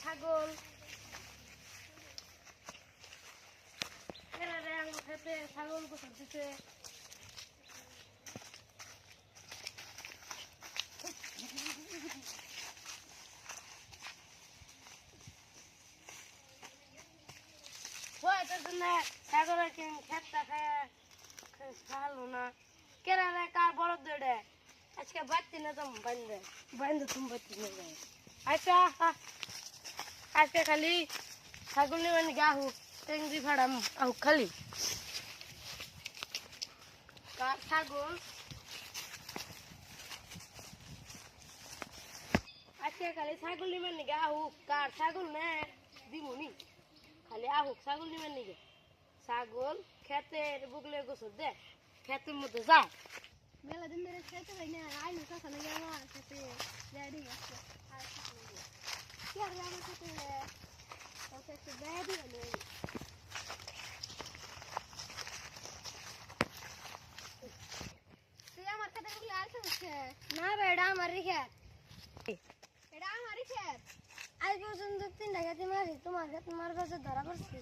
ছাগল খেতে ছাগল গোসল দিতে ছাগলের খেতটা খালো না কেরা কার বড় দৌড়ে আজকে বাড়তি না তো বাইন্দে তুমি বাড়তি না আচ্ছা আজকে খালি ছাগল নিবেন গাহু টেঙ্গি ভাড়া আহু খালি কার ছাগল আজকে খালি ছাগল নিবেন গাহু কার ছাগল নে দিমুনি খালি আহুক ছাগল নিবেন নিগে ছাগল খেতের বুগলে গোসল দে খেতের মধ্যে যা মেলা দিন ধরে খেতে হয় না আইলো কখন আমার খেতে রেডি আছে আর কি আর আমার খেতে ওকে রেডি হলো তুই আমার খেতে বুগলে আসছে না বেড়া আমারই খেত এটা আমারই খেত আজ পর্যন্ত 3টা খেতে মারি তোমার খেত তোমার কাছে ধরা পড়ছে